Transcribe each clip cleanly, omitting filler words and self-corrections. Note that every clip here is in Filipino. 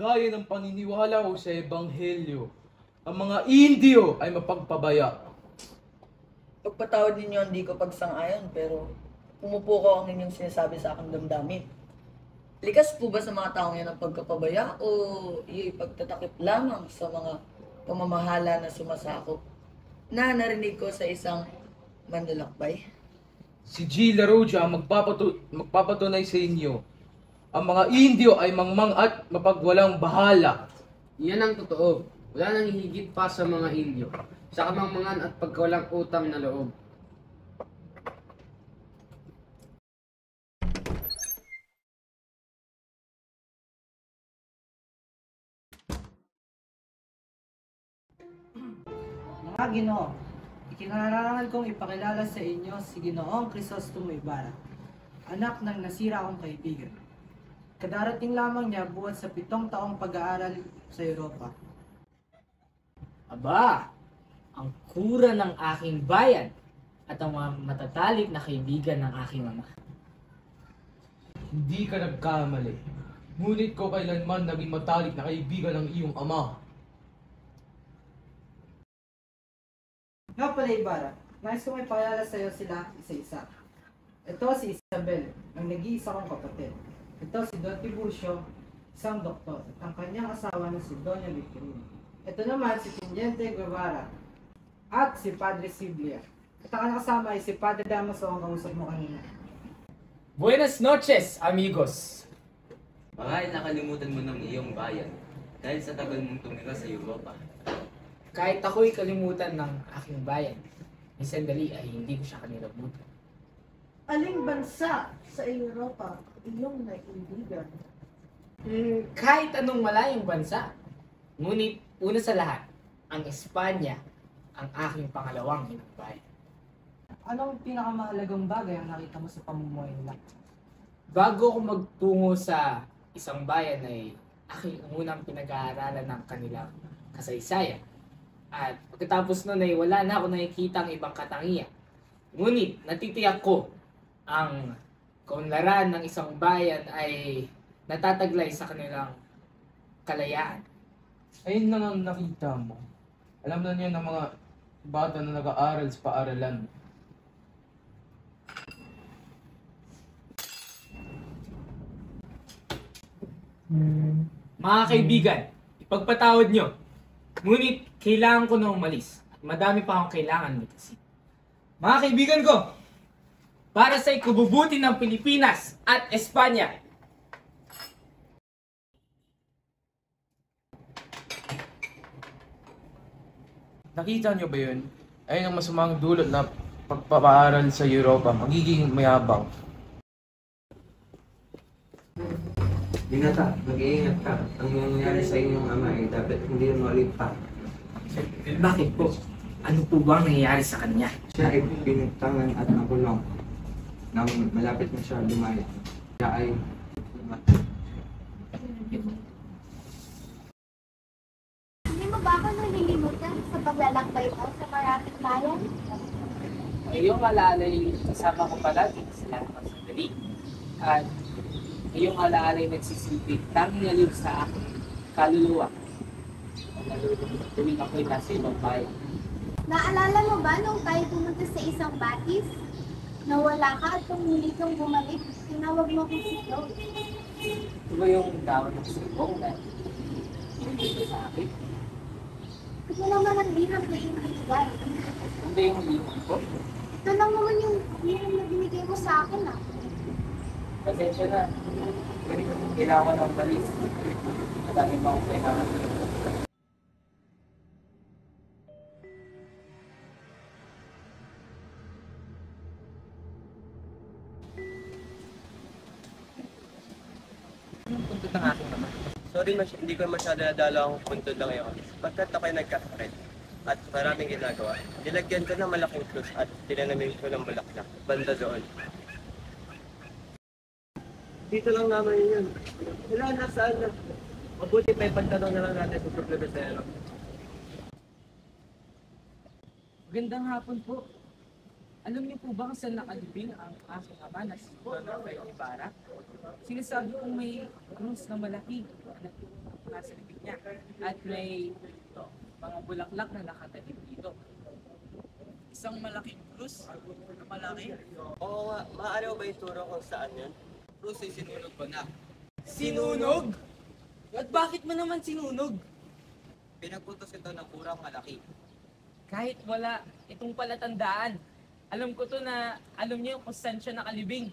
Gaya ng paniniwala ko sa Ebanghelyo, ang mga Indio ay mapagpabaya. Pagpatawad ninyo, hindi ko pagsang-ayon, pero pumupuko ang inyong sinasabi sa aking damdamin. Likas po ba sa mga taong yan ang pagkapabaya o iyo'y pagtatakip lamang sa mga pamamahala na sumasakop na narinig ko sa isang manlalakbay? Si G. LaRoja ang magpapatunay sa inyo. Ang mga Indio ay mangmang at mapagwalang bahala. Yan ang totoo. Wala nang higit pa sa mga Indio, sa kamangmangan at pagkawalang utang na loob. Mga Ginoo, ikinararangal kong ipakilala sa inyo si Ginoong Crisostomo Ibarra, anak ng nasira kong kaibigan. Kadarating lamang niya buhat sa 7 taong pag-aaral sa Europa. Aba, ang kura ng aking bayan at ang mga matatalik na kaibigan ng aking ama. Hindi ka nagkamali. Ngunit ko kailanman naging matalik na kaibigan ng iyong ama. Nga pala Ibarra, nais kong ipakilala sa iyo sila isa-isa. Ito si Isabel, ang nag-iisa kong kapatid. Ito si Don Tiburcio, isang doktor, at ang kanyang asawa na si Doña Victorina. Ito naman si Teniente Guevara at si Padre Siblia. At ang kasama ay si Padre Damaso ang kausap mo kanina. Buenas noches, amigos! Baka nakalimutan mo ng iyong bayan dahil sa tagal mong tumira sa Europa. Kahit ako'y kalimutan ng aking bayan, may sandali ay hindi ko siya kanilabutan. Aling bansa sa Europa iyong naiindigan? Kahit anong malayong bansa, ngunit una sa lahat, ang Espanya ang aking pangalawang hinagbayan. Anong pinakamahalagang bagay ang nakita mo sa pamumuhay nila? Bago ako magtungo sa isang bayan ay aking unang pinag-aaralan ng kanilang kasaysayan. At pagkatapos nun ay wala na ako nakikita ang ibang katangian. Ngunit natitiyak ko ang kaunlaran ng isang bayan ay natataglay sa kanilang kalayaan. Ayun lang ang nakita mo. Alam na niya ng mga bata na nag-aaral sa paaralan. Mga kaibigan, ipagpatawad nyo. Ngunit kailangan ko na umalis at madami pa akong kailangan lutasin. Mga kaibigan ko, para sa ikabubuti ng Pilipinas at Espanya, Nakita niyo ba yun? Ayun ang masamang dulot na pagpapaaral sa Europa. Magiging mayabang. Binata, mag-iingat ka. Ang nangyayari sa inyong ama ay dapat hindi mo ulit pa. bakit po? Ano po ba ang nangyayari sa kanya? Siya ay pinutangan at nakulong nang malapit na siya lumayo. Siya ay Hindi mo ba ako nalilimutan sa paglalakbay mo sa maraming bayan? Ngayong alaalay kasama ko palagi sa lahat ng sandali. At ngayong alaalay nagsisilbi tangyaliw sa aking kaluluwa. Tuwing ako'y nasa ibang bayan. Naalala mo ba nung tayo pumunta sa isang batis? Nawala ka at kung muli kang bumalik, tinawag mo kong si Claude. Ito ba yung dawan ng sibong na hindi ko sa akin? Ito naman ang liham na individual. Ano yung liham ko? Ito lang naman yung liham na binigay mo sa akin ah. Pasensya na. Kailangan ng balis. Madami pa akong kailangan. Punto ng aking naman. Sorry, hindi ko masyado nadala akong punto lang ngayon. Pagkat ako'y nagkasakit at maraming ginagawa, nilagyan ko ng malaking krus at tinanamin ko ng bulaklak. Banda doon. Dito lang naman yun. Wala na saan na. Mabuti pa ipagtanong na lang natin sa problema. Magandang hapon po. Alam niyo po ba kung saan nakalibing ang aking ama na si Don Rafael Ibarra? Sinasabi kong may krus na malaki. nasa likod niya. At may mga bulaklak na nakatanim dito. Isang malaking krus na malaki. Oo nga, maaari mo ba ituro kung saan yun? Krus ay sinunog ko na. Sinunog? At bakit mo naman sinunog? Pinagputos ito ng kurang malaki. Kahit wala itong palatandaan, alam ko to na alam niyo kung saan siya nakalibing.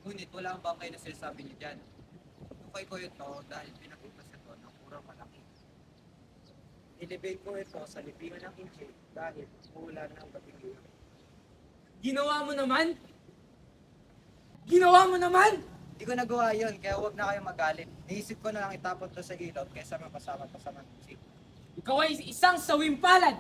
Ngunit wala ang bangkay na sinasabi niyo dyan. Tukay ko ito dahil pinagputos ito ng kurang malaki. Nilibig ko ito sa libingan ng inche dahil ulan ng batigyo. Ginawa mo naman? Ginawa mo naman? Hindi ko nagawa yun, kaya huwag na kayong magalit. Naisip ko na lang itapon to sa ilog kaysa mapasama pa sa musik. Ikaw ay isang sawimpalad!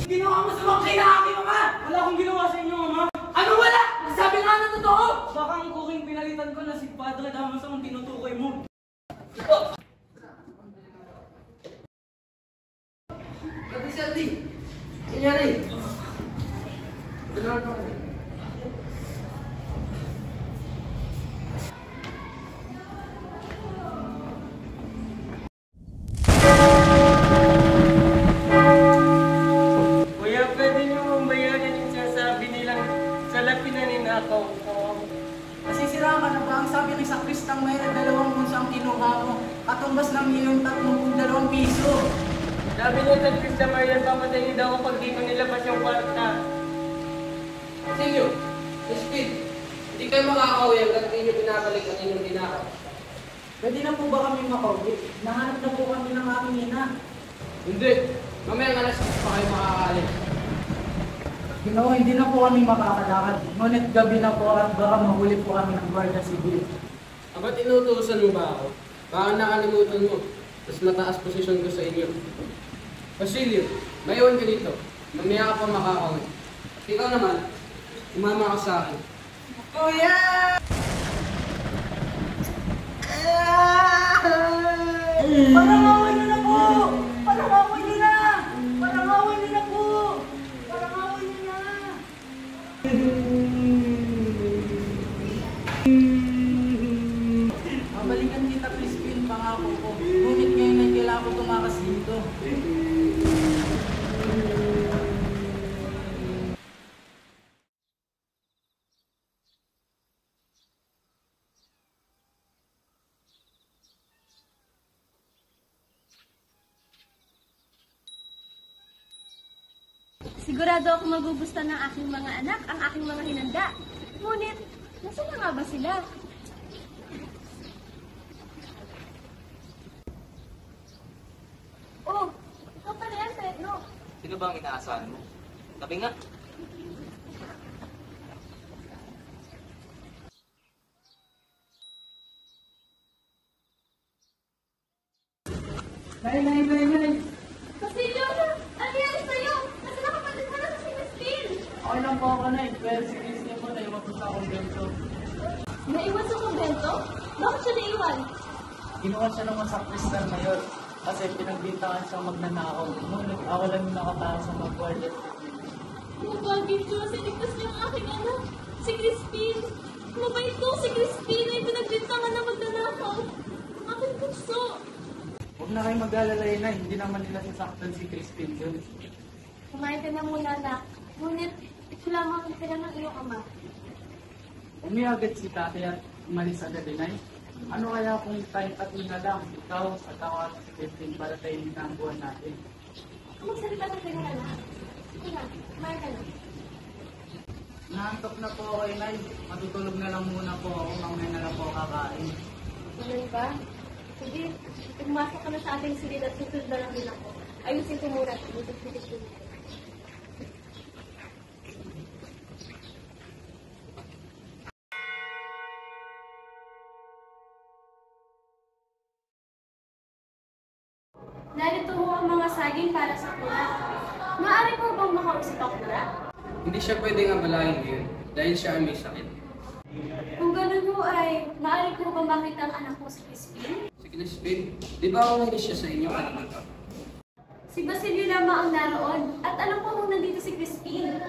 Ginawa mo sa mga kaya aking ama! Wala akong ginawa sa inyo, Ama. Ano wala? Sabi nga ng totoo! Baka ang kuking pinalitan ko na si Padre Damaso ang tinutukoy mo. Kapit Saldi! Nangyari? Kuya, pwede niyo mong bayaran yung sinasabi nilang salapi na ninakaw ko. Nasisiraan ka na ba? Ang sabi ni Sakristang may 2 bunso ang kinuha mo. Katumbas ng iyong 32 piso. Sabi niya sa Krista Maria, papatayin daw ako pag di ko nilabas yung kwarta. Sa inyo, Speed, hindi kayo makakauwi hanggang hindi nyo binabalik ang inyong dinakaw. Pwede na po ba kami makauwi? Nahanap na po kami ng aming ina. Hindi. Mamayang alas 6 pa kayo makakaalis. Ginoo, hindi na po kami makakalakad. Ngunit gabi na po at baka mahuli po kami ng Guardia Civil. Abat inutusan mo ba ako? Baka nakalimutan mo. Mas mataas posisyon ko sa inyo. Basilio, maiwan ka dito. Mamaya ka pa makakauwi. Ikaw naman, umama ka sa akin. Kuya! Parangawan niyo na po! Parangawan niyo na! Parangawan niyo na po! Parangawan niyo na! Mabalikan kita, Crispin, pangako ko. Ngunit ngayon ay kailangan ko tumakas dito. Sigurado ako magugustuhan ng aking mga anak ang aking mga hinanda. Ngunit, nasa na nga ba sila? Oh, ikaw pala yan, Pedro. Sino ba ang inaasahan mo? Tabi nga. Nay! Basilio, ano nangyari sa'yo? Nasa nakapatid mo na sa si Christine? Okay lang po ako, Nay. Pero si Crispin po, naiwan po sa akong bento. Naiwan sa kumbento? Bakit siya naiwan? Ginawa siya ng masakristan na yun. Kasi pinagbintangan siyang magnanakaw. Ngunit ako lang yung nakataas sa mag-guardia. Mabagay Diyos, iligtas niya ang aking anak, si Christine. Mabait ko, si Christine ay pinagbintangan na magnanakaw. Ang aking puso. Huwag na kayo mag-alalay na, hindi naman nila sasaktan si Crispin yun. Kumain ka na muna, anak. Ngunit, ito lamang ang tira ng iyong ama. Umiagad si tatay at umalis agad din ay. Ano kaya kung tayo pati na lang, ikaw at ako at si Crispin para tayo na ang buwan natin? Magsalita ka kayo, anak. Sige na, kumain ka na. Naantok na po ako, Inay. Matutulog na lang muna po ako, mamaya na lang po kakain. Ganun ba? Sige, pumasok ka na sa ating silid at susunod na lang din ako. Ayusin ko muna at ibutik-bitik ko. Narito ho ang mga saging para sa kura. Maaari po bang makausap ang kura? Hindi siya pwedeng abalahin ngayon dahil siya ay may sakit. Kung ganun ho ay, maaari ko ba makita ang anak mo si Crispin? Sige Crispin, di ba ako siya sa inyo kanina? Si Basilio lamang ang naroon at alam ko kung nandito si Crispin.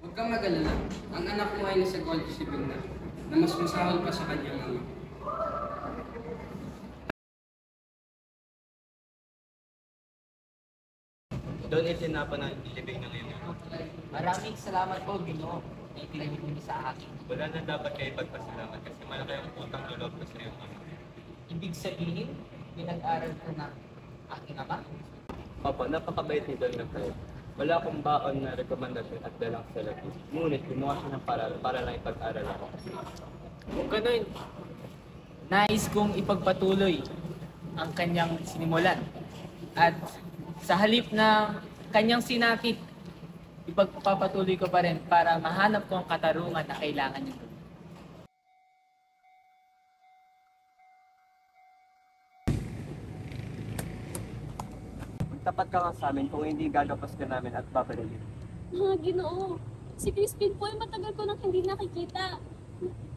Huwag kang mag-alala. Ang anak mo ay nasa gold shipping na mas masahol pa sa kanyang ama. Doon isinapa na ilibing na ngayon. Maraming salamat po, Ginoo. Itinigil niyo sa akin. Wala na dapat kayo pagpasalamat kasi malaki ang utang loob ko sa iyo. Ibig sabihin, pinag-aral ko ng aking ama. Opo, napakabait ni Don na kayo. Wala akong baon na rekomendasyon at dalang sa labis. Ngunit gumawa siya ng para lang ipag-aral ako. Kung ganun, nais kong ipagpatuloy ang kanyang sinimulan. At sa halip na kanyang sinakit, ipagpapatuloy ko pa rin para mahanap ko ang katarungan na kailangan niyo. Tapat ka nga sa amin kung hindi gagapas ka namin at babalikin. Mga Ginoo, si Crispin po ay matagal ko nang hindi nakikita.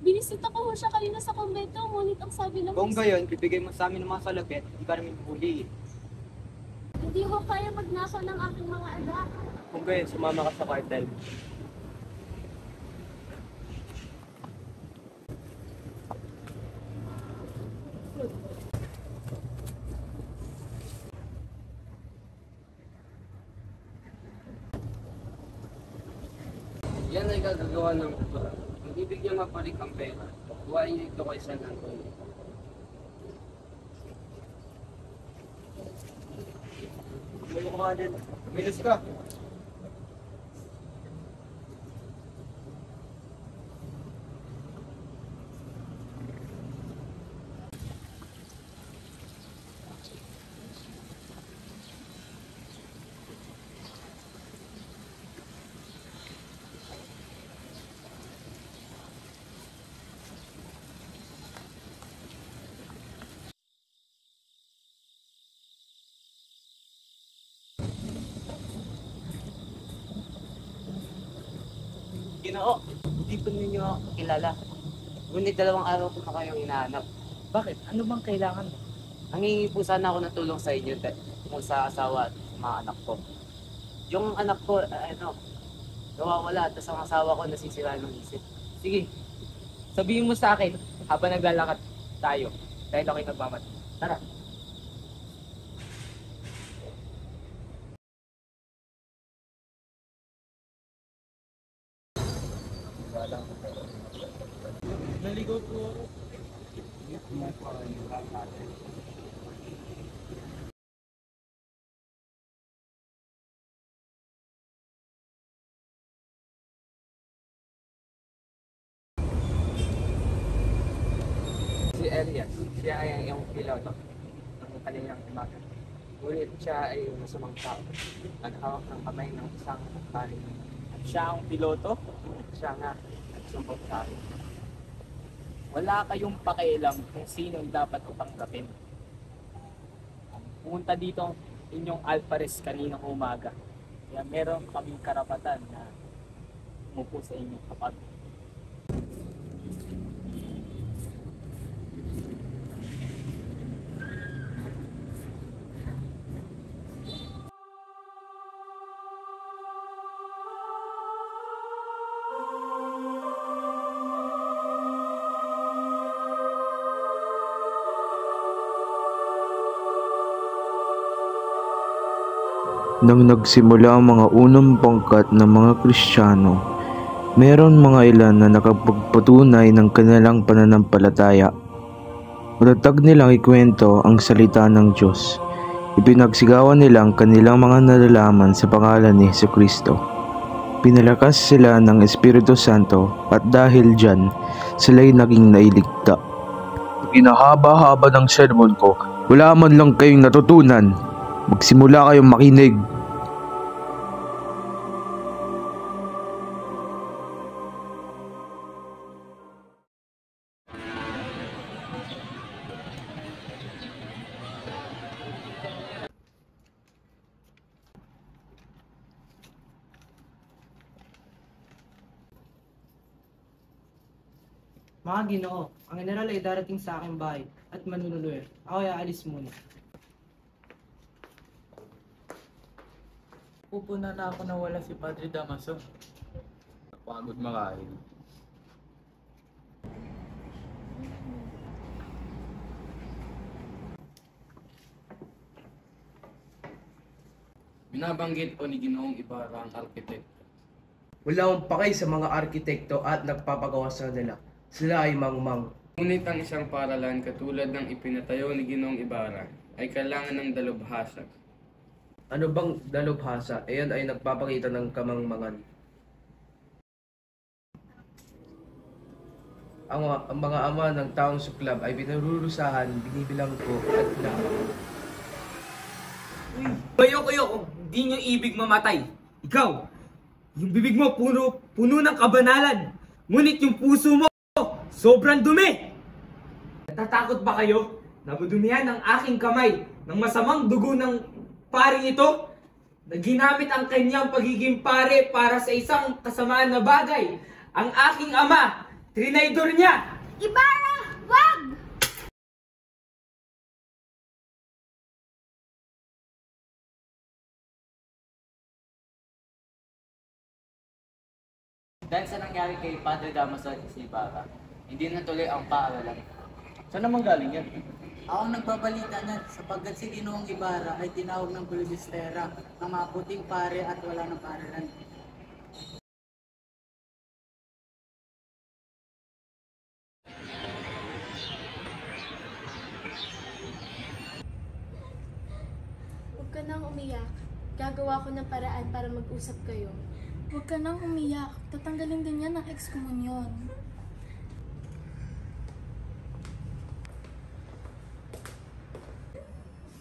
Binisita ko ho siya kanina sa kumbento, ngunit ang sabi lang Kung gayon, bibigay mo sa amin ng mga salapit, hindi ka namin huli. hindi ho kaya magnakaw ng aking mga anak. Kung gayon, sumama ka sa cartel. Yan ay gagagawa ng kultura. Kung ibig niya mapalik ang pera, buhayin niyo ito kay San Antonio. May mukha din. Minus ka. Ginoo, hindi po ninyo ako kilala. Ngunit 2 araw ko na kayong hinahanap. Bakit? Ano bang kailangan mo? Nangingi po sana ako ng tulong sa inyo tungkol sa asawa at sa mga anak ko. Yung anak ko, nawawala at ang asawa ko nasisira ng isip. Sige, sabihin mo sa akin habang naglalakad tayo dahil ako'y nagmamadali. Tara. Naligaw po ako. Si Elias, siya ay ang iyong piloto ng kanilang imaga. Ngunit siya ay masamang tao. Naghawak ng kamay ng isang paring. Siya ang piloto? Siya nga, nagsumbong sa akin. Wala kayong pakialam kung sino ang dapat ko tanggapin. Pumunta dito ang inyong Alpares kaninang umaga. Kaya meron kaming karapatan na umupo sa inyong kapag. Nang nagsimula ang mga unang pangkat ng mga Kristiyano, meron mga ilan na nakapagpatunay ng kanilang pananampalataya. Matatag nilang ikwento ang salita ng Diyos. Ipinagsigawan nila ang kanilang mga nalalaman sa pangalan ni Jesucristo. Pinalakas sila ng Espiritu Santo at dahil dyan, sila'y naging nailigta. Pinahaba-haba ng sermon ko, wala man lang kayong natutunan. Magsimula kayong makinig. Mga Ginoo, ang general ay darating sa aking bahay at manunuluyan. Ako ay aalis muna. Pupuna na ako na wala si Padre Damaso. Napagod makain. Binabanggit po ni Ginoong Ibarra ang arkitekto. Wala akong pakay sa mga arkitekto at nagpapagawa sa nila. Sila ay mangmang. Ngunit ang isang paralan katulad ng ipinatayo ni Ginoong Ibarra ay kailangan ng dalubhasa. Ano bang dalubhasa? Iyan ay nagpapakita ng kamangmangan. Ang mga ama ng taong suklab ay pinarurusahan, binibilang ko at pinakaman. Bayok-ayok, hindi nyo ibig mamatay. Ikaw, yung bibig mo puno ng kabanalan. Ngunit yung puso mo, sobrang dumi. Natatakot ba kayo na madumihan ang aking kamay ng masamang dugo ng paring ito? Na ginamit ang kanyang pagiging pare para sa isang kasamaan na bagay. Ang aking ama, trinaydor niya. Ibarra! Wag! Dahil sa nangyari kay Padre Damaso at si Ibarra, hindi natuloy ang paaralan. Saan naman galing yan? Ako ang nagbabalita niyan sapagkat si Ginoong Ibarra ay tinawag ng Filibustera ng mga puting pare at wala ng paaralan. Huwag ka nang umiyak. Gagawa ko ng paraan para mag-usap kayo. Huwag ka nang umiyak. Tatanggalin din yan ng ekskomunyon.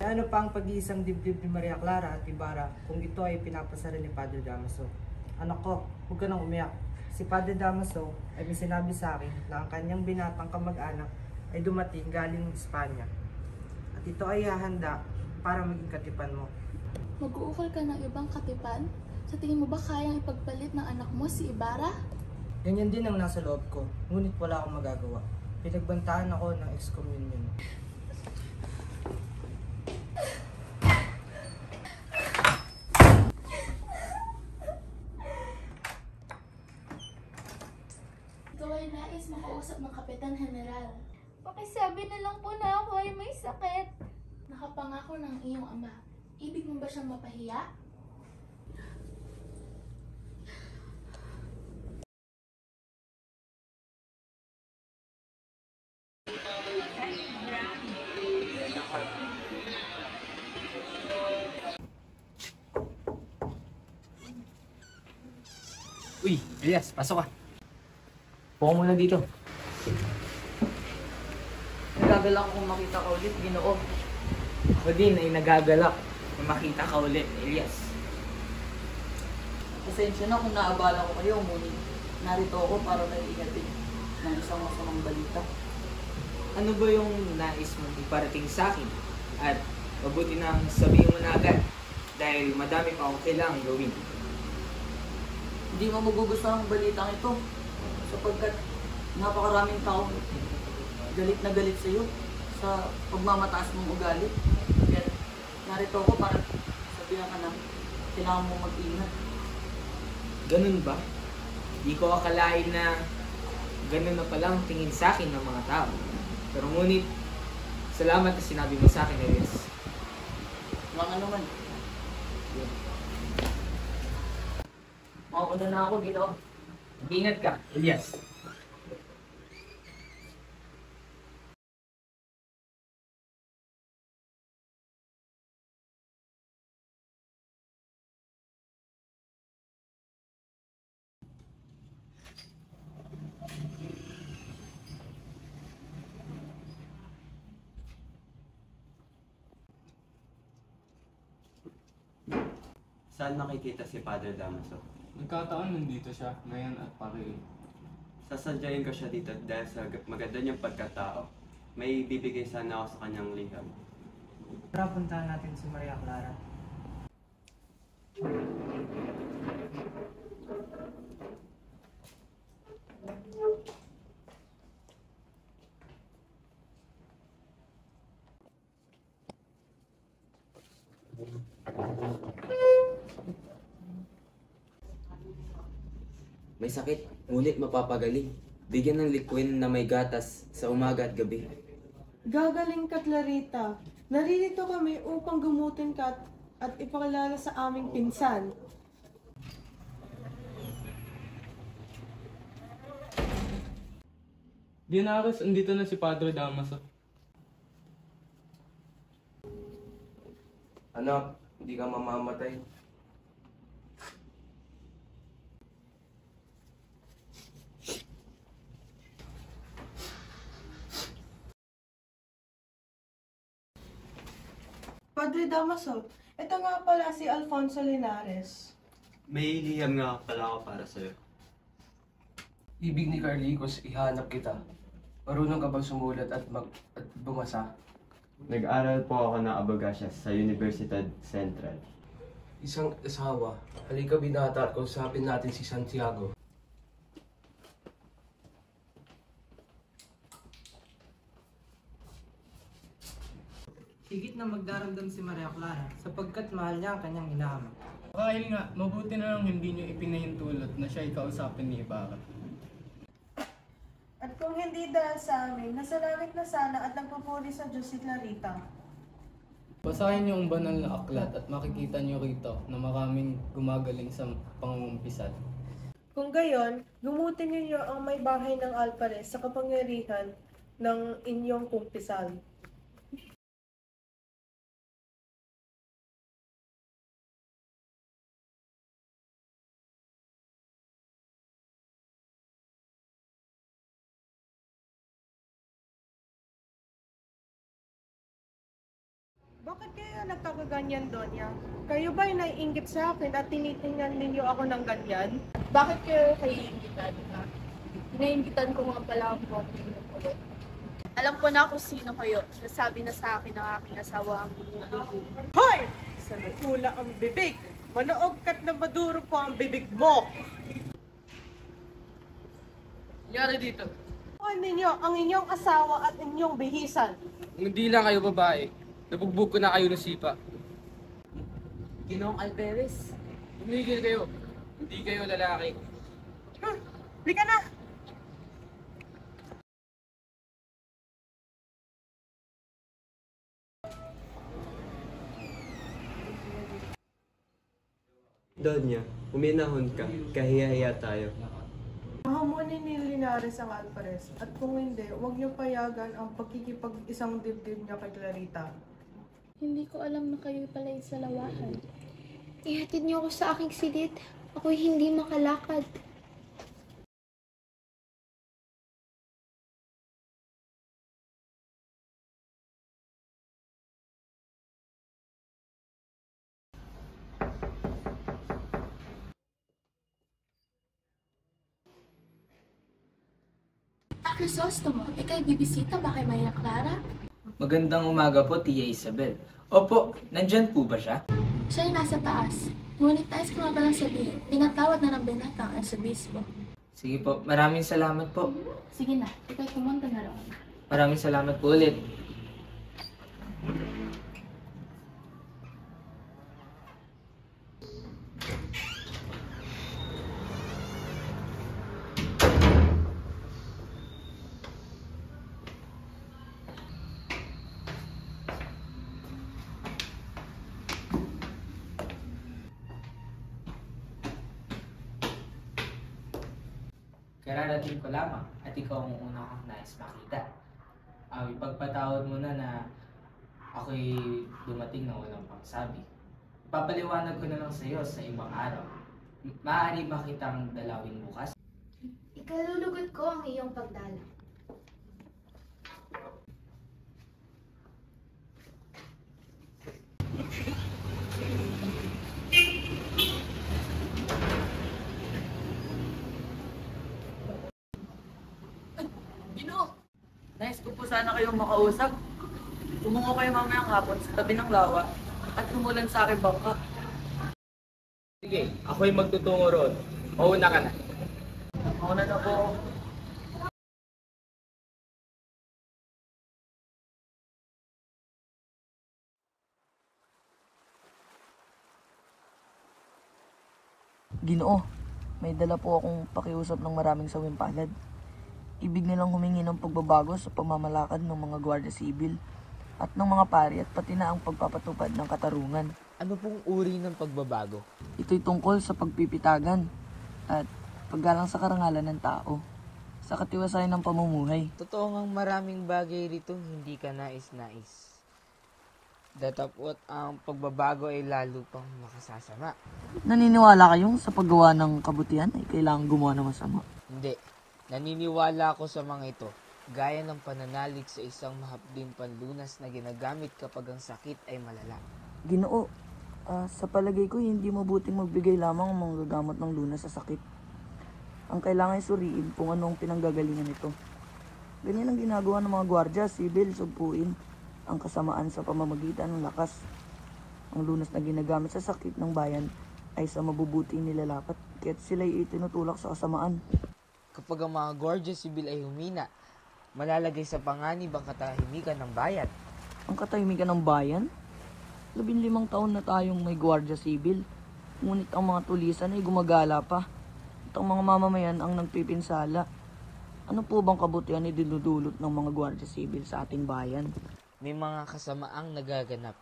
Ano pa ang pag-iisang dibdib ni Maria Clara at Ibarra kung ito ay pinapasara ni Padre Damaso? Anak ko, huwag ka nang umiyak. Si Padre Damaso ay may sinabi sa akin na ang kanyang binatang kamag-anak ay dumating galing ng Espanya. At ito ay hahanda para maging katipan mo. Mag-uukol ka ng ibang katipan? Sa tingin mo ba kayang ipagpalit ng anak mo si Ibarra? Ganyan din ang nasa loob ko, ngunit wala akong magagawa. Pinagbantaan ako ng excommunion. Ikaw ay nais makausap ng Kapitan General. Pakisabi na lang po na ako ay may sakit. Nakapangako ng iyong ama. Ibig mo ba siyang mapahiya? Uy, Elias, pasok ka. Puka muna dito. Nagagalak kung makita ka ulit, Ginoo. Ako din ay nagagalak na makita ka ulit, Elias. Pasensya na kung naabala ko kayo, ngunit narito ako para nag-ingatid ng isang masamang balita. Ano ba yung nais mong iparating sa akin? At mabuti nang sabihin mo na agad dahil madami pa akong kailangang gawin. Hindi mo magugustuhan ang balitang ito sapagkat napakaraming tao galit na galit sa iyo sa pagmamataas mong ugali. Kaya narito ako para sabihan ka na kailangan mo mag-ingat. Ganun ba? Di ko akalain na ganun na palang tingin sa akin ng mga tao. Pero ngunit, salamat na sinabi mo sa akin, Elias. Mga naman. Mauna na ako, Ginoo. Ingat ka, Elias. Saan makikita si Padre Damaso? Nagkataon nandito siya ngayon at pare. Sasadyain ko siya dito dahil sa maganda niyang pagkatao. May bibigay sana ako sa kanyang liham. Tara, puntahan natin si Maria Clara. May sakit, ngunit mapapagaling. Bigyan ng liquid na may gatas sa umaga at gabi. Gagaling ka, Clarita. Naririto kami upang gumutin ka at ipakilala sa aming pinsan. Dinaras, andito na si Padre Damaso. Anak, hindi ka mamamatay. Padre Damaso, ito nga pala si Alfonso Linares. May liham nga pala ako para sa'yo. Ibig ni Carlicos, ihanap kita. Marunong ka ba sumulat at bumasa? Nag-aral po ako ng abogasya sa Universidad Central. Isang asawa. Halika binata at kausapin natin si Santiago. Higit na magdaramdam si Maria Clara sapagkat mahal niya ang kanyang inaama. Dahil nga, mabuti na lang hindi niyo ipinahintulot na siya ikausapin ni Ibarra. At kung hindi dahil sa amin, nasa langit na sana at nagpupuri sa Diyos si Clarita. Basahin niyo ang banal na aklat at makikita niyo rito na maraming gumagaling sa pangungumpisal. Kung gayon, gumutin ninyo ang may bahay ng Alpares sa kapangyarihan ng inyong kumpisal. Bakit kayo nagkakaganyan, Donya? Kayo ba'y naiinggit sa akin at tinitingnan ninyo ako ng ganyan? Bakit kayo kaiingitan? Inaingitan ko nga pala ang buwan ulit. Alam ko na kung sino kayo. Nasabi na sa akin ng aking asawa ang bumibig. Hoy! Sa nagula ang bibig! Manoogkat na maduro po ang bibig mo! Nangyari dito. Kuhan ninyo ang inyong asawa at inyong bihisan. Kung hindi lang kayo babae, nabugbog ko na kayo ng sipa. Ginoong Alperes. Tumigil kayo. Hindi kayo lalaki. Lika na! Donya, uminahon ka. Kahiya-hiya tayo. Hamunin ni Linares ang Alpares at kung hindi, huwag niyo payagan ang pagkikipag-isang dibdib niya kay Clarita. Hindi ko alam na kayo pala sa lawahan. Ihatid niyo ako sa aking silid. Ako'y hindi makalakad. Crisostomo, ika'y bibisita ba kay Maria Clara? Magandang umaga po, Tia Isabel. Opo, nandyan po ba siya? Siya'y nasa taas. Ngunit nais ko nga palang sabihin, pinatawad na ng binata ang arsobispo. Sige po, maraming salamat po. Sige na, ika'y pumunta na roon. Maraming salamat po ulit. Kararating ko lamang at ikaw ang una kong nais makita. Ipagpatawad mo na ako'y dumating na walang pangsabi. Papaliwanag ko na lang sa iyo sa ibang araw. Maaari ba kitang dalawin bukas? Ikalulugot ko ang iyong pagdala. Ginoo, nais ko po sana kayong makausap. Tumungo kayo mamayang hapon sa tabi ng lawa at tumulan sa aking bangka. Sige, ako'y magtutungo roon. Mauna ka na. Mauna na po. Ginoo, May dala po akong pakiusap ng maraming sawing palad. Ibig nilang humingi ng pagbabago sa pamamalakad ng mga Guardia Civil at ng mga pari at pati na ang pagpapatupad ng katarungan. Ano pong uri ng pagbabago? Ito'y tungkol sa pagpipitagan at paggalang sa karangalan ng tao, sa katiwasayan ng pamumuhay. Totoo ngang maraming bagay rito hindi ka nais-nais. Datapot ang pagbabago ay lalo pang makasasama. Naniniwala kayong sa paggawa ng kabutihan ay kailangan gumawa ng masama? Hindi. Naniniwala ako sa mga ito, gaya ng pananalig sa isang mahapding panlunas na ginagamit kapag ang sakit ay malala. Ginoo, sa palagay ko hindi mabuting magbigay lamang ang mga gagamot ng lunas sa sakit. Ang kailangan ay suriin kung ano ang pinanggagalingan nito. Ganyan ang ginagawa ng mga Guardia Civil, sugpuin ang kasamaan sa pamamagitan ng lakas. Ang lunas na ginagamit sa sakit ng bayan ay sa mabubuting nilalapat, kaya't sila'y itinutulak sa kasamaan. Kapag ang mga Guardia Civil ay humina, malalagay sa panganib ang katahimikan ng bayan. Ang katahimikan ng bayan? 15 taon na tayong may Guardia Civil, ngunit ang mga tulisan ay gumagala pa. At ang mga mamamayan ang nagpipinsala. Ano po bang kabutihan ay dinudulot ng mga Guardia Civil sa ating bayan? May mga kasamaang nagaganap.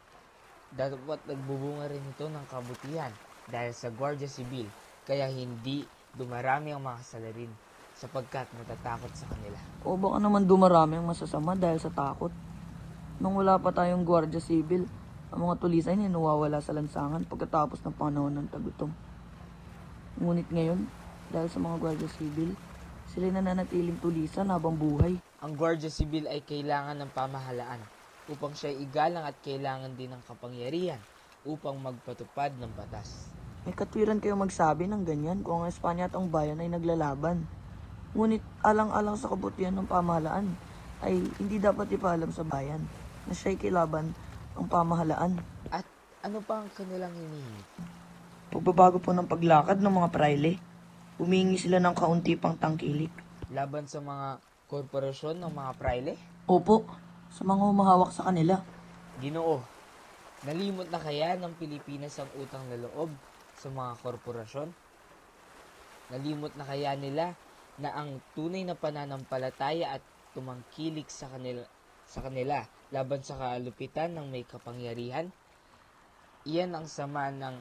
Dapat nagbubunga rin ito ng kabutihan dahil sa Guardia Civil, kaya hindi dumarami ang mga salarin sapagkat natatakot sa kanila. O baka naman dumarami ang masasama dahil sa takot. Nung wala pa tayong Guardia Civil, ang mga tulisan ay nawawala sa lansangan pagkatapos ng panahon ng tagutom. Ngunit ngayon, dahil sa mga Guardia Civil, sila nananatiling tulisan habang buhay. Ang Guardia Civil ay kailangan ng pamahalaan upang siya igalang at kailangan din ng kapangyarihan upang magpatupad ng batas. May katwiran kayo magsabi ng ganyan kung ang Espanya at ang bayan ay naglalaban. Ngunit alang-alang sa kabutihan ng pamahalaan ay hindi dapat ipaalam sa bayan na siya'y kilaban ang pamahalaan. At ano pa ang kanilang hinihingi? Pagbabago po ng paglakad ng mga praile. Humingi sila ng kaunti pang tangkilik. Laban sa mga korporasyon ng mga praile? Opo, sa mga humahawak sa kanila. Ginoo, nalimot na kaya ng Pilipinas ang utang na loob sa mga korporasyon? Nalimot na kaya nila na ang tunay na pananampalataya at tumangkilik sa kanila laban sa kalupitan ng may kapangyarihan? Iyan ang sama ng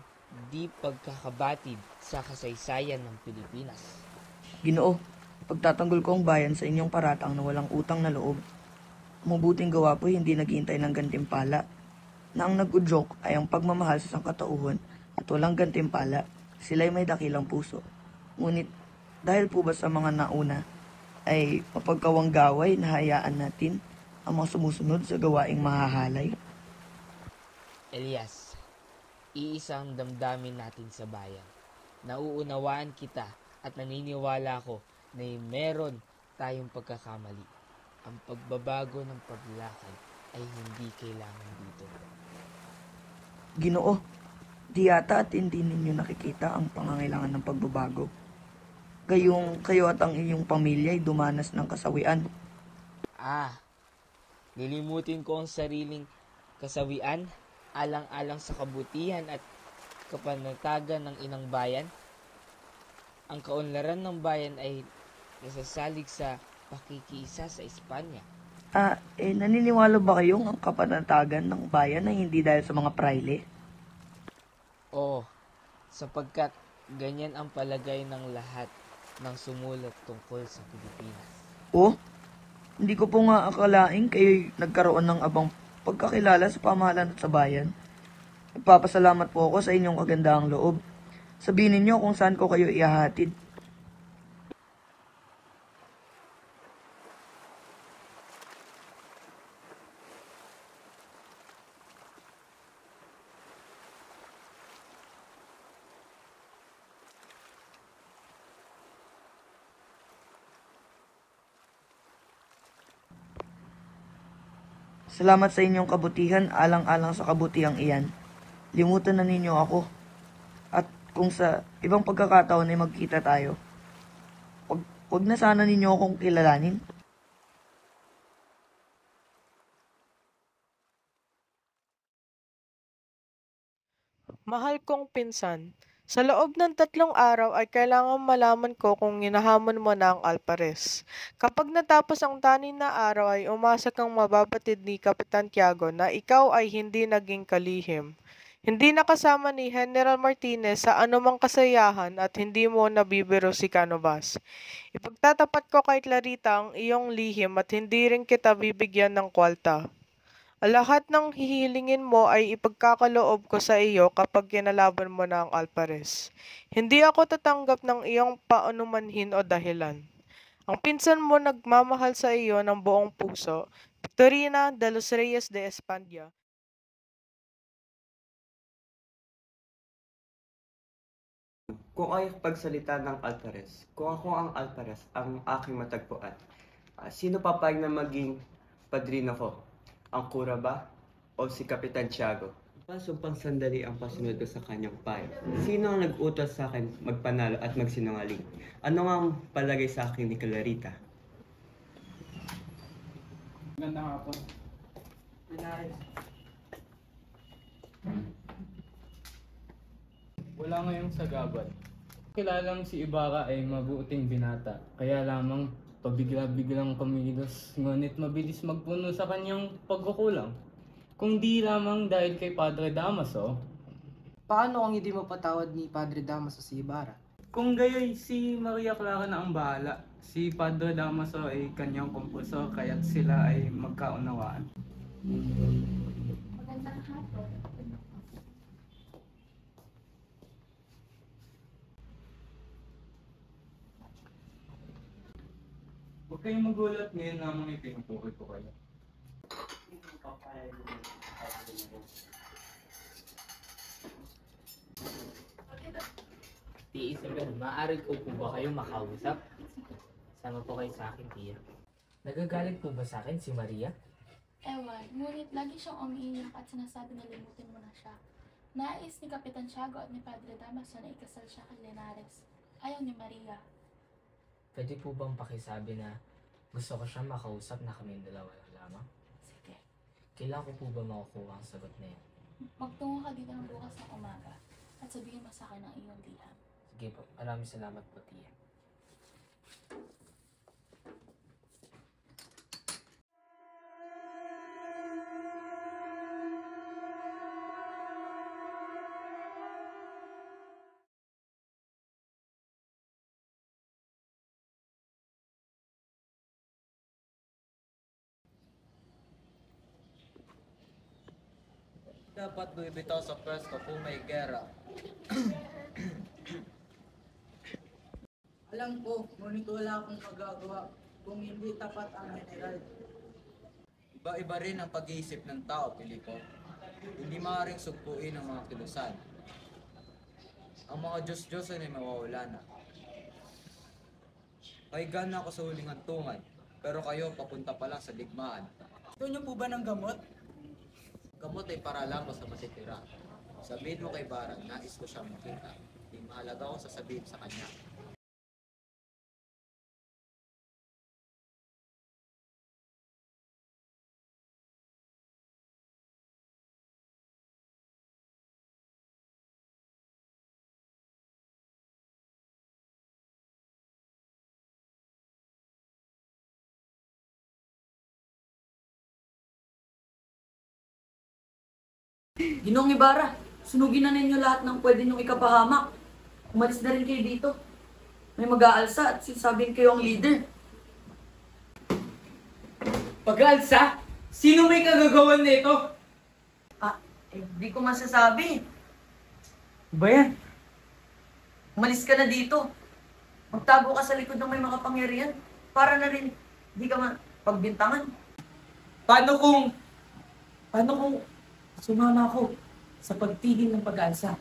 di pagkakabatid sa kasaysayan ng Pilipinas. Ginoo, pagtatanggol ko ang bayan sa inyong paratang na walang utang na loob. Mabuting gawa po hindi naghihintay ng gantimpala, na ang nag-udyok ay ang pagmamahal sa sangkatauhan at walang gantimpala, sila'y may dakilang puso. Ngunit dahil po ba sa mga nauna ay mapagkawang gaway na hayaan natin ang mga sumusunod sa gawaing mahahalay? Elias, iisang damdamin natin sa bayan. Nauunawaan kita at naniniwala ko na meron tayong pagkakamali. Ang pagbabago ng paglakad ay hindi kailangan dito. Ginoo, di yata at hindi ninyo nakikita ang pangangailangan ng pagbabago. Gayong kayo at ang inyong pamilya ay dumanas ng kasawian. Lilimutin ko ang sariling kasawian alang-alang sa kabutihan at kapanatagan ng inang bayan. Ang kaunlaran ng bayan ay nasasalig sa pakikiisa sa Espanya. Naniniwala ba kayong ang kapanatagan ng bayan ay hindi dahil sa mga praile? Oo, sapagkat ganyan ang palagay ng lahat ng sumulat tungkol sa Pilipinas. Hindi ko po nga akalaing kayo'y nagkaroon ng abang pagkakilala sa pamahalaan at sa bayan. Nagpapasalamat po ako sa inyong kagandahang loob. Sabihin ninyo kung saan ko kayo ihahatid. Salamat sa inyong kabutihan, alang-alang sa kabutihang iyan. Limutan na ninyo ako. At kung sa ibang pagkakataon ay magkita tayo, wag na sana ninyo akong kilalanin. Mahal kong pinsan, Sa loob ng 3 araw ay kailangan malaman ko kung hinahamon mo na ang Alpares. Kapag natapos ang tanin na araw ay umasa kang mababatid ni Kapitan Tiago na ikaw ay hindi naging kalihim. Hindi nakasama ni General Martinez sa anumang kasayahan at hindi mo nabibiro si Canovas. Ipagtatapat ko kay Clarita ang iyong lihim at hindi rin kita bibigyan ng kwalta. Lahat ng hihilingin mo ay ipagkakaloob ko sa iyo kapag kinalaban mo na ang Alpares. Hindi ako tatanggap ng iyong paunumanhin o dahilan. Ang pinsan mo nagmamahal sa iyo ng buong puso, Victorina de los Reyes de Espandia. Kung ay pagsalita ng Alpares, kung ako ang Alpares, ang aking matagpuan, sino papayag na maging padrino ko? Ang kura ba? O si Kapitan Tiago? Pasumpang sandali ang pasunod ko sa kanyang payo. Sino ang nag-utos sa akin magpanalo at magsinungaling? Ano nga ang palagay sa akin ni Clarita? Ganda nga po. Wala ngayong sagabal. Kilalang si Ibarra ay mabuting binata, kaya lamang pabigla-biglang kumilos, ngunit mabilis magpuno sa kanyang pagkukulang. Kung di lamang dahil kay Padre Damaso. Paano kung hindi mo patawad ni Padre Damaso si Ibarra? Kung gayoy, si Maria Clara na ang bahala. Si Padre Damaso ay kanyang kumpulsor, kaya't sila ay magkaunawaan. Magandang hapon. Huwag kayong magulat, ngayon lamang ipinupukol ko kayo. Tia Isabel, maaari ko po ba kayo makausap? Sama po kayo sa akin, Tia. Nagagalit po ba sa akin si Maria? Ewan, ngunit lagi siyang umiiyak at sinasabi na limutin mo na siya. Nais ni Kapitan Tiago at ni Padre Damaso na ikasal siya kay Linares. Ayaw ni Maria. Pwede po bang pakisabi na gusto ko siyang makausap na kaming dalawa lang lamang? Sige. Kailangan ko po ba makukuha ang sagot na yun? Magtungo ka dito ng bukas ng umaga at sabihin mo sa akin ang iyong liham. Sige po, maraming salamat po, Tia. Dapat bumibitaw sa pwesto kung may gera. Alam ko, ngunit wala akong magagawa kung hindi tapat ang general. Iba-iba rin ang pag-iisip ng tao, Pilipo. Hindi maaaring sugpuin ang mga kilusan. Ang mga Diyos-Diyos ay mawawala na. Kaigan na ako sa huling hantungan, pero kayo papunta pa lang sa digmaan. Gusto niyo po ba ng gamot? Gamot ay para lamang sa masitira. Sabihin mo kay Baran, nais ko siyang makita. Di mahalaga ko sasabihin sa kanya. Ginoong Ibarra, sunugin na ninyo lahat ng pwede nyong ikapahamak. Umalis na rin kayo dito. May mag-aalsa at sisabing kayo ang leader. Pag-aalsa? Sino may kagagawan nito? Hindi ko masasabi. Ba yan? Umalis ka na dito. Magtago ka sa likod ng may makapangyarihan para na rin hindi ka pagbintangan. Paano kung sumama ako sa pagtigil ng pag-aalsa?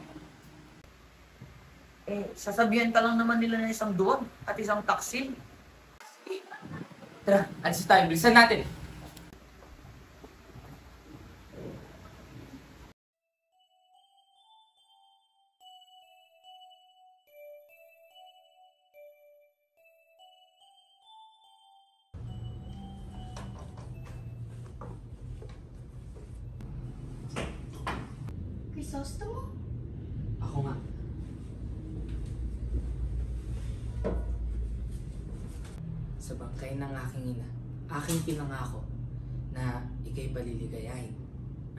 Sasabihan ka lang naman nila na isang duwag at isang taksil. Tara, alis tayo. Bilisan natin. Crisostomo? Ako nga. sa bangkay ng aking ina, aking pinangako na ikay paliligayahin,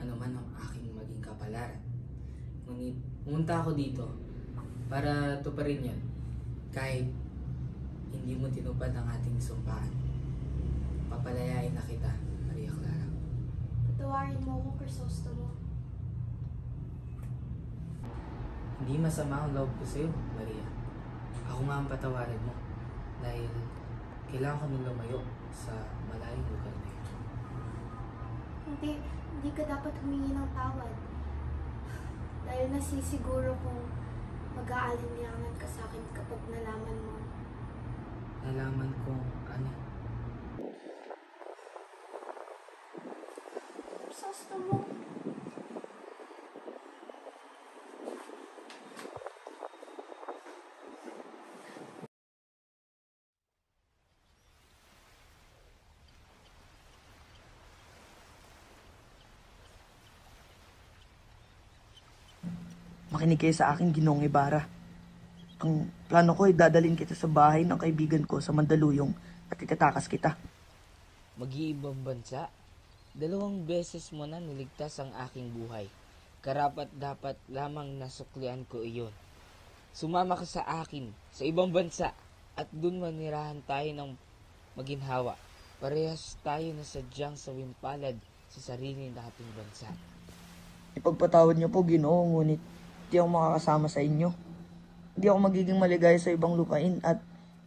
ano man ang aking maging kapalaran. Ngunit pumunta ako dito para tuparin yan, kahit hindi mo tinupad ang ating sumpaan. Papalayain na kita, Maria Clara. Patawarin mo ako, Crisostomo. Hindi masama ang loob ko sa'yo, Maria. Ako nga ang patawarin mo dahil kailangan ko nang lumayo sa malayong lugar na ito. Hindi ka dapat humingi ng tawad. Dahil nasisiguro kong mag-aalinlangan ka sa akin kapag nalaman mo. Nalaman kong ano? Crisostomo. Makinig kayo sa akin, Ginoong Ibarra. Ang plano ko ay dadalhin kita sa bahay ng kaibigan ko sa Mandaluyong at itatakas kita. Mag-iibang bansa? 2 beses mo na niligtas ang aking buhay. Karapat-dapat lamang nasuklian ko iyon. Sumama ka sa akin sa ibang bansa at dun manirahan tayo ng maginhawa. Parehas tayo na sadyang sawimpalad sa sarili nating bansa. Ipagpatawad niyo po, Ginoo, ngunit hindi ako makakasama sa inyo. Hindi ako magiging maligaya sa ibang lupain at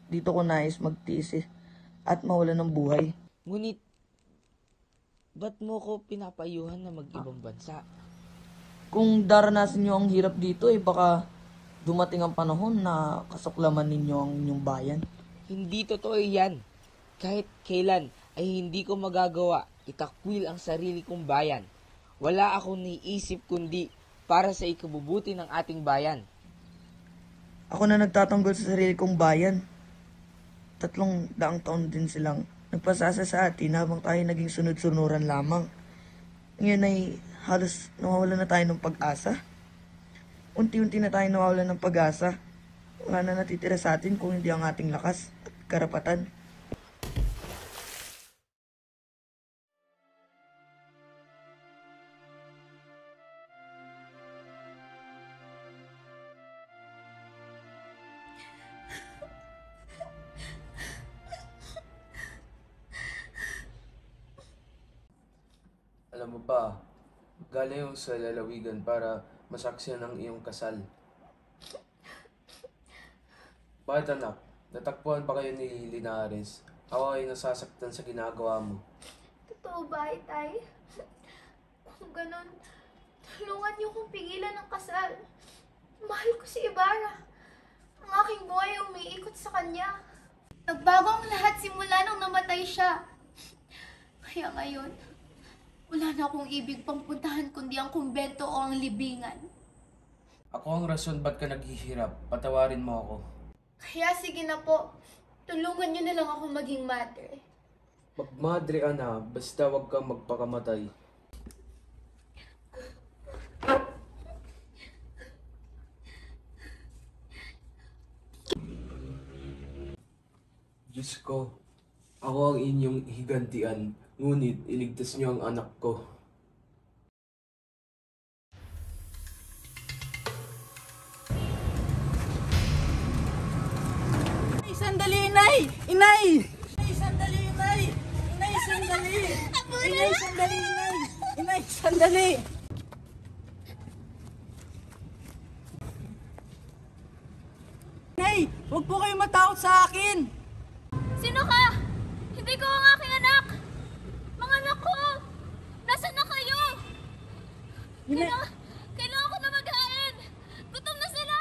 dito ko nais magtiis at mawalan ng buhay. Ngunit, ba't mo ko pinapayuhan na mag-ibang bansa? Kung daranasan niyo ang hirap dito, baka dumating ang panahon na kasuklaman ninyo ang inyong bayan. Hindi totoo yan. Kahit kailan ay hindi ko magagawa itakwil ang sarili kong bayan. Wala akong niisip kundi para sa ikabubuti ng ating bayan. Ako na nagtatanggol sa sarili kong bayan. 300 taon din silang nagpasasa sa atin habang tayo naging sunod-sunuran lamang. Ngayon ay halos nawawalan na tayo ng pag-asa. Unti-unti na tayo nawawalan ng pag-asa. Wala na natitira sa atin kung hindi ang ating lakas at karapatan. Alam mo pa, galing ako sa lalawigan para masaksiyan ang iyong kasal. Bakit anak? Natakpuan pa kayo ni Linares? Ako ay nasasaktan sa ginagawa mo. Totoo ba, Itay? Kung ganun, tulungan niyo kong pigilan ang kasal. Mahal ko si Ibarra. Ang aking buhay ay umiikot sa kanya. Nagbago ang lahat simula nung namatay siya. Kaya ngayon, wala na akong ibig pang puntahan kundi ang kumbento o ang libingan. Ako ang rason ba't ka naghihirap. Patawarin mo ako. Kaya sige na po, tulungan niyo na lang ako maging madre. Magmadre ka na, basta wag kang magpakamatay. Diyos ko, ako ang inyong higantian, ngunit iligtas niyo ang anak ko. Sandali, Inay! Inay! Inay, sandali, Inay! Inay, sandali! Inay, sandali, Inay! Inay, sandali! Inay, huwag po kayo matakot sa akin! Sino ka? Hindi ko ang aking anak! Mga anak ko! Nasaan na kayo? Kailangan ko na maghain! Gutom na sila!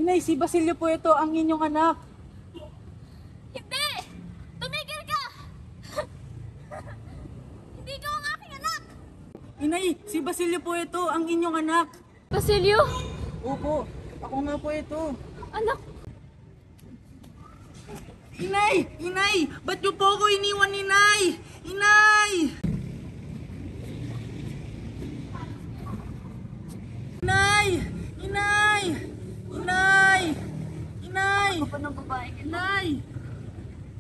Inay, si Basilio po ito, ang inyong anak. Hindi! Tumigil ka! Hindi ko ang aking anak! Inay, si Basilio po ito, ang inyong anak. Basilio? Opo, ako nga po ito. Anak! Inay! Inay! Ba't niyo po ako iniwan, Inay? Inay! Inay! Inay! Inay! Inay! Ako pa ng babae. Inay!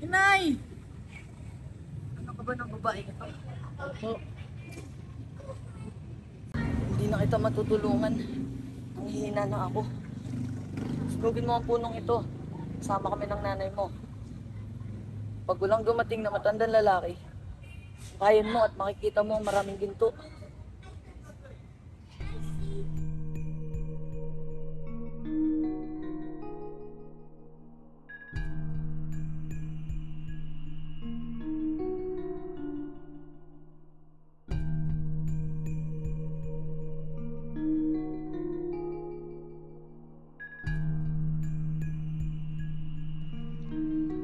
Inay! Ano ka ba ng babae ka? Hindi na kita matutulungan. Nanghihina na ako. Sunugin mo ang punong ito. Kasama kami ng nanay mo. Pag walang dumating na matandang lalaki, bayan mo at makikita mo ang maraming ginto.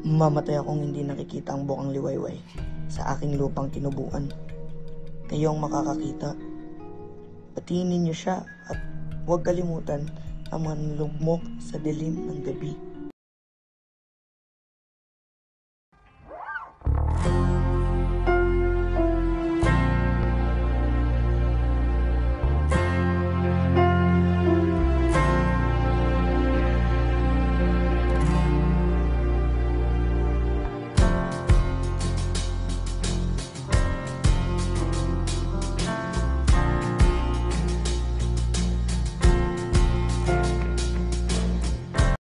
Mamatay akong hindi nakikita ang bukang liwayway sa aking lupang tinubuan. Kayo ang makakakita. Patingin ninyo siya at huwag kalimutan ang manlugmok sa dilim ng gabi.